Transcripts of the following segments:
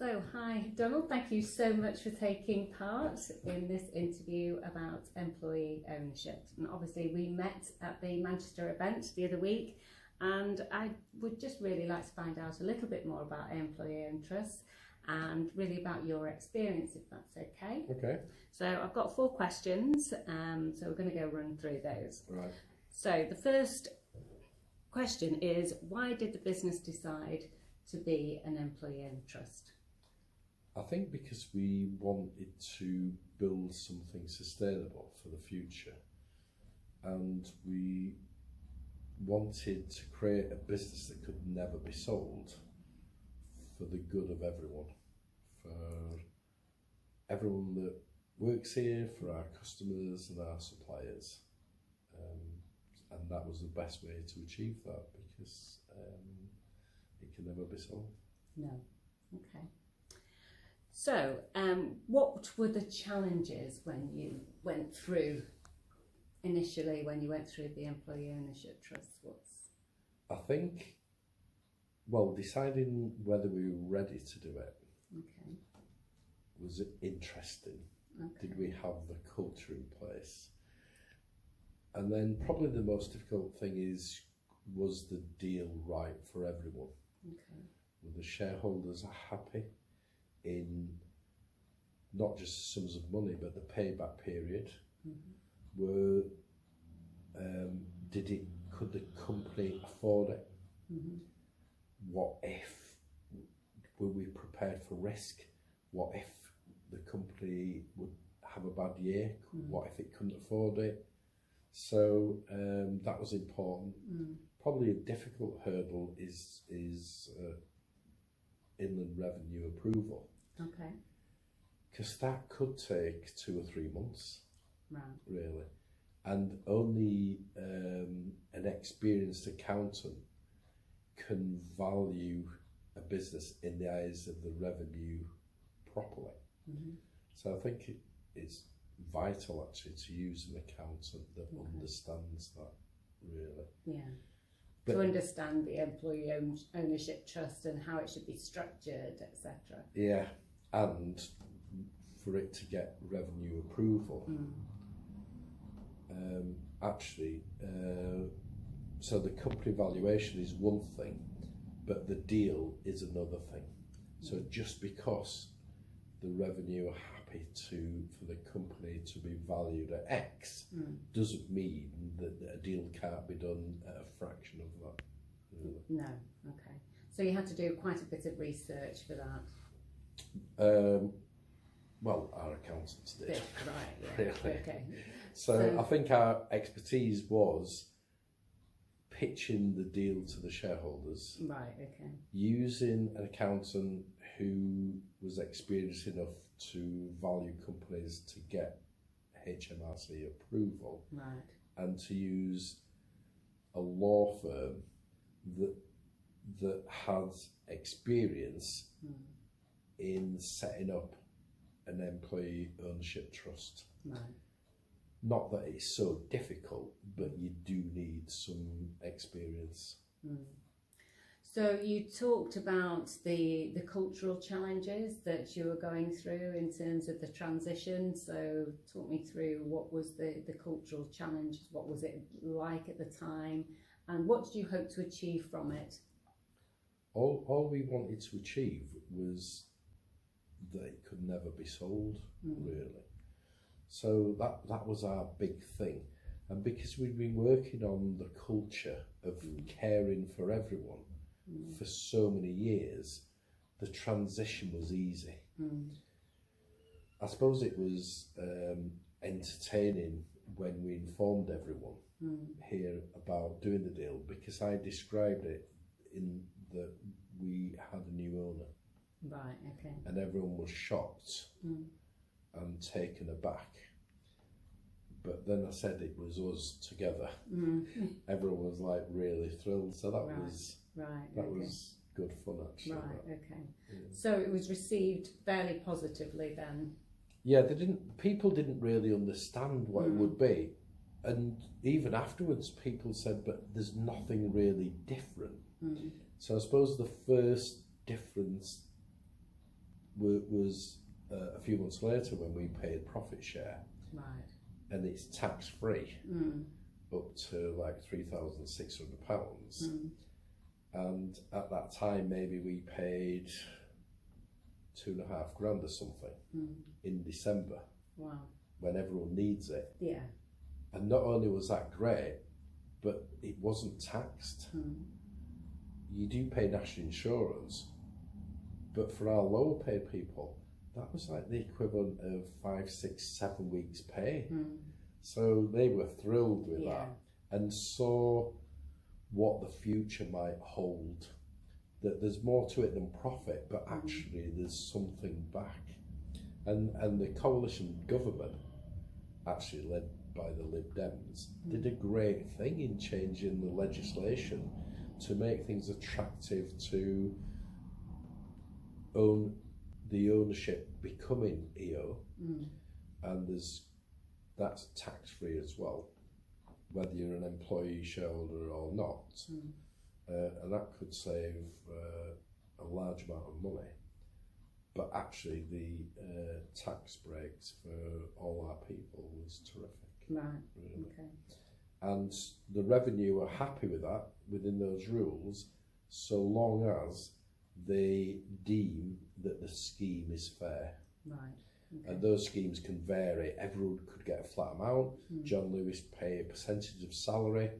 So, hi Donald, thank you so much for taking part in this interview about employee ownership. And obviously we met at the Manchester event the other week, and I would just really like to find out a little bit more about employee interest and really about your experience, if that's okay. Okay. So I've got 4 questions, so we're going to go run through those. Right. So the first question is, why did the business decide to be an employee owned trust? I think because we wanted to build something sustainable for the future, and we wanted to create a business that could never be sold for the good of everyone, for everyone that works here, for our customers and our suppliers. And that was the best way to achieve that, because it can never be sold. No. Okay. So, what were the challenges when you went through, initially, when you went through the employee ownership trust? I think, well, deciding whether we were ready to do it was interesting. Okay. Did we have the culture in place? And then probably the most difficult thing was the deal right for everyone? Okay. Were the shareholders happy in not just sums of money, but the payback period? Mm-hmm. Could the company afford it? Mm-hmm. What if, were we prepared for risk? What if the company would have a bad year? Mm-hmm. What if it couldn't afford it? So that was important. Mm. Probably a difficult hurdle is inland revenue approval. Okay. Because that could take 2 or 3 months, right, really. And only an experienced accountant can value a business in the eyes of the revenue properly. Mm-hmm. So I think it's vital actually to use an accountant that understands that, really. Yeah. But to understand the employee ownership trust and how it should be structured, etc. Yeah, and for it to get revenue approval. So the company valuation is one thing, but the deal is another thing. So just because the revenue are happy for the company to be valued at X doesn't mean that a deal can't be done at a fraction of that. Really. No, okay. So you had to do quite a bit of research for that. Well, our accountants did. Right, yeah. Really. Okay. So I think our expertise was pitching the deal to the shareholders. Right, okay. Using an accountant who was experienced enough to value companies to get HMRC approval. Right. And to use a law firm that has experience in setting up an employee ownership trust. Right. Not that it's so difficult, but you do need some experience. So you talked about the cultural challenges that you were going through in terms of the transition. So talk me through, what was the cultural challenges? What was it like at the time? And what did you hope to achieve from it? All we wanted to achieve was that it could never be sold, really. So that was our big thing. And because we'd been working on the culture of caring for everyone for so many years, the transition was easy. I suppose it was entertaining when we informed everyone here about doing the deal, because I described it in that we had a new owner. Right, okay. And everyone was shocked and taken aback. But then I said it was us together. Everyone was like really thrilled. So that was good fun, actually. Right, okay. Yeah. So it was received fairly positively then. Yeah, people didn't really understand what it would be. And even afterwards people said, but there's nothing really different. So I suppose the first difference was a few months later when we paid profit share, right, and it's tax free up to like £3,600, and at that time maybe we paid £2,500 or something in December. Wow. When everyone needs it. Yeah. And not only was that great, but it wasn't taxed. You do pay national insurance, but for our lower paid people, that was like the equivalent of 5, 6, 7 weeks pay. So they were thrilled with that and saw what the future might hold, that there's more to it than profit, but actually there's something back. And the coalition government, actually led by the Lib Dems, did a great thing in changing the legislation to make things attractive to own the ownership becoming EO, and that's tax free as well, whether you're an employee shareholder or not, and that could save a large amount of money. But actually, the tax breaks for all our people was terrific. Right. Really. Okay. And the revenue are happy with that within those rules, so long as they deem that the scheme is fair. Right. Okay. And those schemes can vary. Everyone could get a flat amount. John Lewis pay a percentage of salary.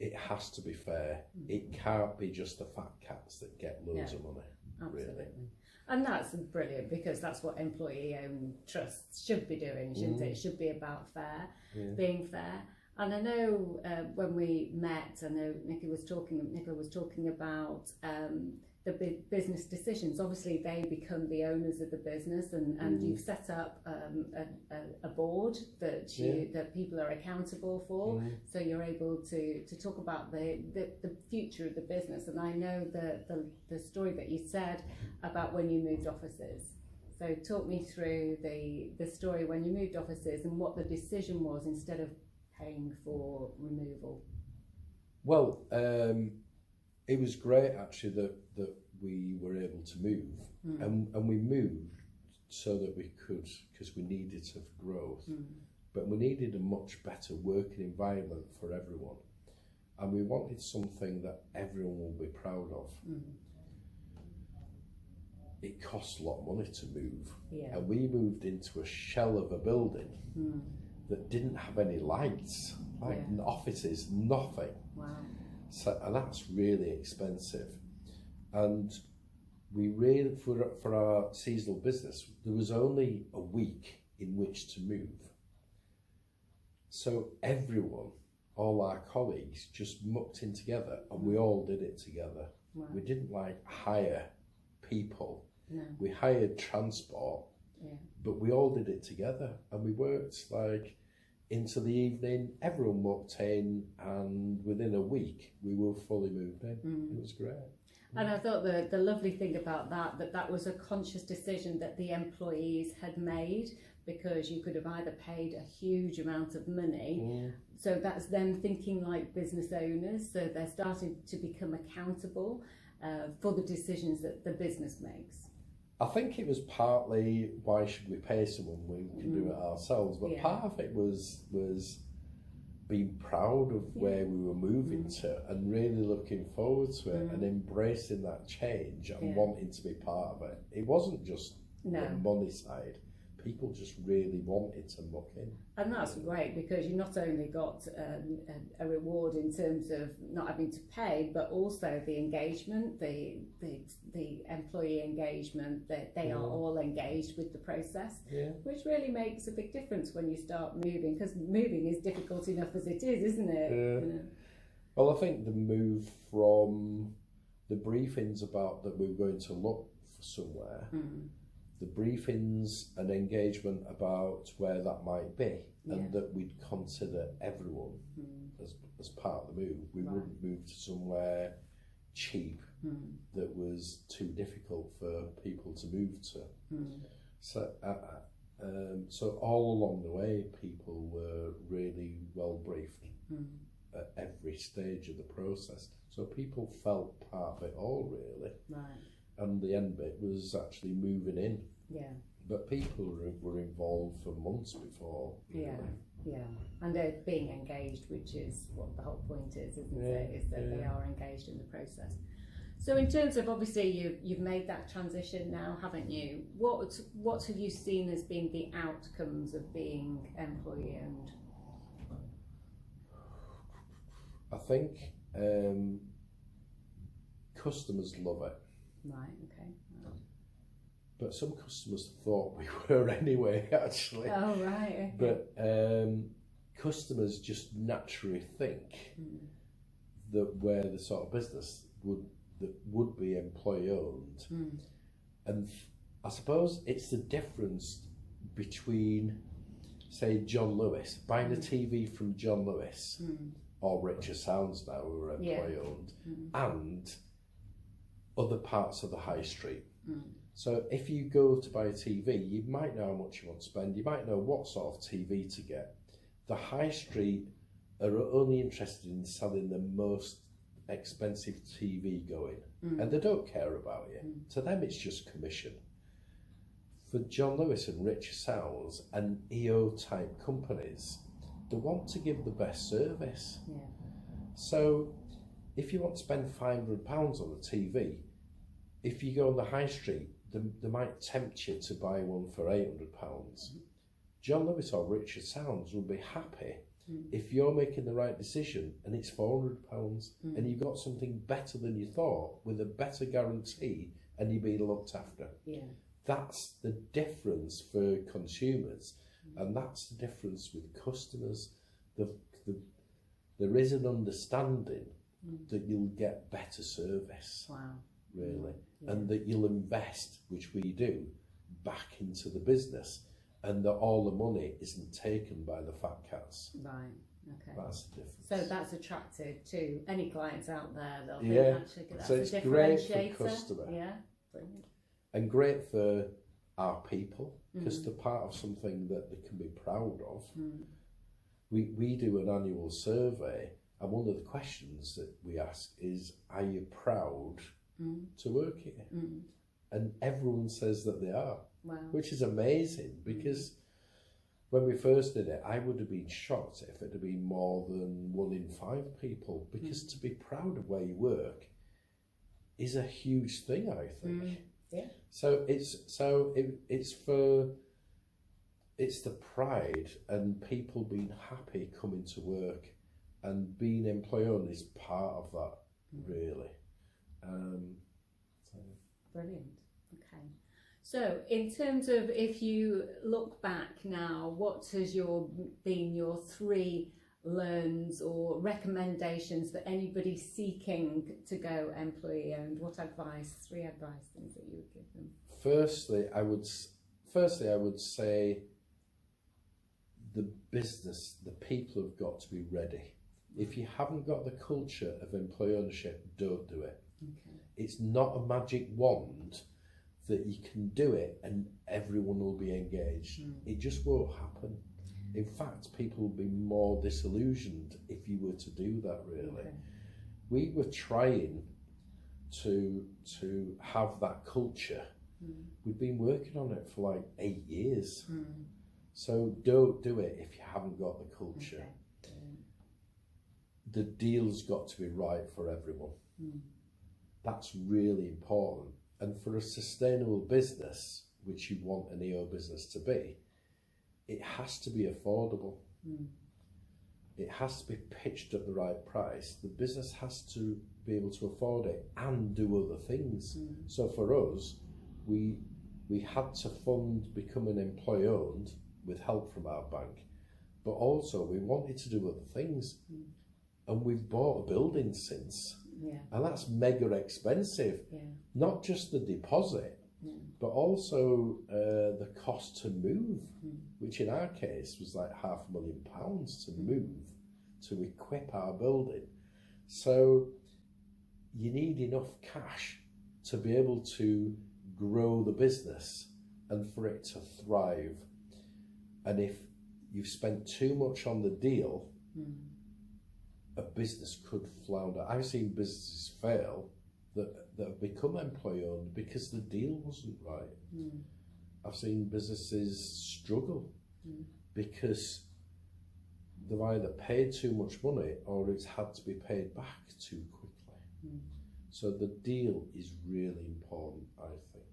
It has to be fair. It can't be just the fat cats that get loads of money. Absolutely. Really. And that's brilliant, because that's what employee-owned trusts should be doing, shouldn't it? It should be about being fair. And I know when we met, I know Nicola was talking about the business decisions. Obviously, they become the owners of the business, and you've set up a board that that people are accountable for. So you're able to talk about the future of the business. And I know the story that you said about when you moved offices. So talk me through the story when you moved offices and what the decision was instead of paying for removal. Well, it was great actually that we were able to move, and we moved so that we could, because we needed to for growth, but we needed a much better working environment for everyone, and we wanted something that everyone will be proud of. It costs a lot of money to move, and we moved into a shell of a building that didn't have any lights, offices, nothing. Wow. So, and that's really expensive. And we really, for our seasonal business, there was only a week in which to move. So everyone, all our colleagues, just mucked in together, and we all did it together. Wow. We didn't hire people. No. We hired transport, but we all did it together, and we worked into the evening. Everyone walked in, and within a week we were fully moved in. It was great. And I thought the lovely thing about that was a conscious decision that the employees had made, because you could have either paid a huge amount of money, so that's them thinking like business owners, so they're starting to become accountable for the decisions that the business makes. I think it was partly, why should we pay someone when we can do it ourselves, but part of it was being proud of where we were moving to, and really looking forward to it, and embracing that change and wanting to be part of it. It wasn't just the money side. People just really wanted to muck in. And that's great, because you not only got a reward in terms of not having to pay, but also the engagement, the employee engagement, that they are all engaged with the process, which really makes a big difference when you start moving, because moving is difficult enough as it is, isn't it? You know? Well, I think the move from the briefings about that we were going to look for somewhere, the briefings and engagement about where that might be, and that we'd consider everyone as part of the move. We wouldn't move to somewhere cheap that was too difficult for people to move to. So, so all along the way, people were really well briefed at every stage of the process. So people felt part of it all, really. Right. and the end bit was actually moving in. Yeah. But people were involved for months before. Yeah. Yeah, and they're being engaged, which is what the whole point is, isn't it? Is that they are engaged in the process. So in terms of, obviously you've made that transition now, haven't you? What have you seen as being the outcomes of being employee owned? I think customers love it. Right, okay. But some customers thought we were anyway, actually. Oh, right. Okay. But customers just naturally think that we're the sort of business that would be employee owned. And I suppose it's the difference between, say, John Lewis, buying a TV from John Lewis, or Richard Sounds now, who are employee owned, and other parts of the high street. So if you go to buy a TV, you might know how much you want to spend, you might know what sort of TV to get. The high street are only interested in selling the most expensive TV going, and they don't care about you. To them it's just commission. For John Lewis and Richard Sounds and EO type companies, they want to give the best service. So if you want to spend £500 on a TV, if you go on the high street, they might tempt you to buy one for £800. John Lewis or Richard Sounds will be happy if you're making the right decision and it's £400 and you've got something better than you thought with a better guarantee and you're being looked after. That's the difference for consumers, and that's the difference with customers. There is an understanding that you'll get better service. Really, and that you'll invest, which we do, back into the business, and that all the money isn't taken by the fat cats. Right. Okay. That's the difference. So that's attractive to any clients out there. They'll think actually that's so it's a great differentiator. for customer. Yeah. Brilliant. And great for our people, because they're part of something that they can be proud of. We do an annual survey, and one of the questions that we ask is, are you proud to work here? And everyone says that they are. Wow. Which is amazing, because when we first did it, I would have been shocked if it had been more than 1 in 5 people, because to be proud of where you work is a huge thing, I think. So it's the pride and people being happy coming to work, and being employee owned is part of that, really. Brilliant. Okay. So in terms of, if you look back now, what has been your 3 learns or recommendations for anybody seeking to go employee owned? What advice, 3 advice things that you would give them? Firstly, I would say the business, the people have got to be ready. If you haven't got the culture of employee ownership, don't do it. It's not a magic wand that you can do it and everyone will be engaged. It just won't happen. In fact, people will be more disillusioned if you were to do that, really. We were trying to have that culture. We've been working on it for like 8 years. So don't do it if you haven't got the culture. The deal's got to be right for everyone. That's really important. And for a sustainable business, which you want an EO business to be, it has to be affordable. It has to be pitched at the right price. The business has to be able to afford it and do other things. So for us, we had to fund becoming employee owned with help from our bank, but also we wanted to do other things. And we've bought a building since. And that's mega expensive. Not just the deposit, but also the cost to move, which in our case was like £500,000 to move, to equip our building. So you need enough cash to be able to grow the business and for it to thrive. And if you've spent too much on the deal, a business could flounder. I've seen businesses fail that have become employee owned because the deal wasn't right. I've seen businesses struggle because they've either paid too much money or it's had to be paid back too quickly. So the deal is really important, I think.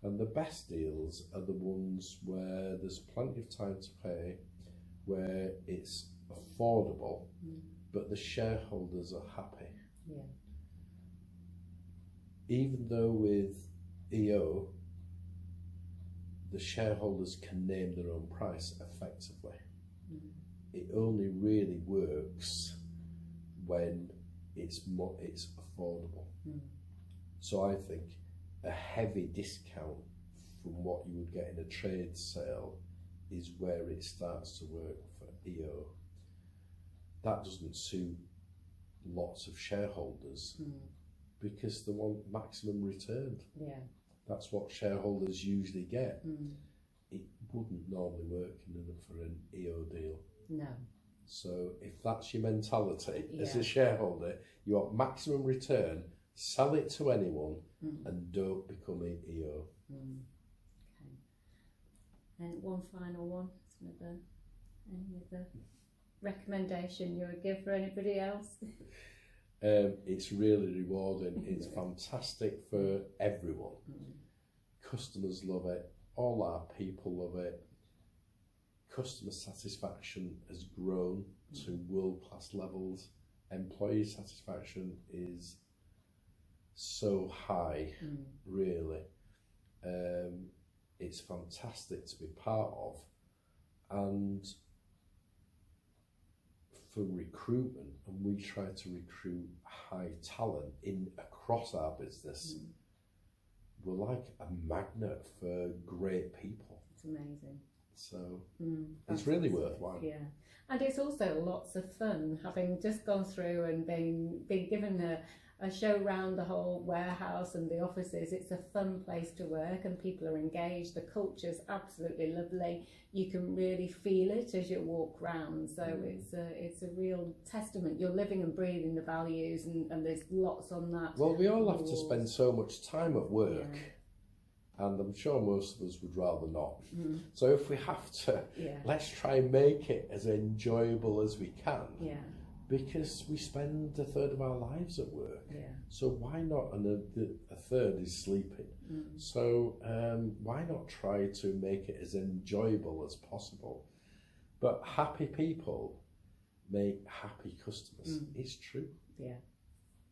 And the best deals are the ones where there's plenty of time to pay, where it's affordable, but the shareholders are happy. Even though with EO, the shareholders can name their own price effectively. It only really works when it's affordable. So I think a heavy discount from what you would get in a trade sale is where it starts to work for EO. That doesn't suit lots of shareholders because they want maximum return. That's what shareholders usually get. It wouldn't normally work for an EO deal. No. So if that's your mentality as a shareholder, you want maximum return, sell it to anyone and don't become an EO. Okay. And one final one, any other recommendation you would give for anybody else? It's really rewarding. It's fantastic for everyone. Customers love it. All our people love it. Customer satisfaction has grown to world-class levels. Employee satisfaction is so high, really. It's fantastic to be part of. And for recruitment, and we try to recruit high talent across our business, we're like a magnet for great people. It's amazing. So it's really worthwhile. Yeah, and it's also lots of fun, having just gone through and been given a show round the whole warehouse and the offices. It's a fun place to work and people are engaged. The culture's absolutely lovely. You can really feel it as you walk round. So it's a real testament. You're living and breathing the values, and there's lots on that. Well, we all have to spend so much time at work. And I'm sure most of us would rather not. So if we have to, let's try and make it as enjoyable as we can. Because we spend a third of our lives at work. So why not? And a third is sleeping. So why not try to make it as enjoyable as possible? But happy people make happy customers. It's true.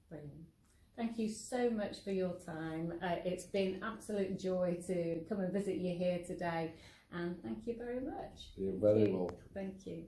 Brilliant. Thank you so much for your time. It's been absolute joy to come and visit you here today, and thank you very much. You're very welcome. Thank you.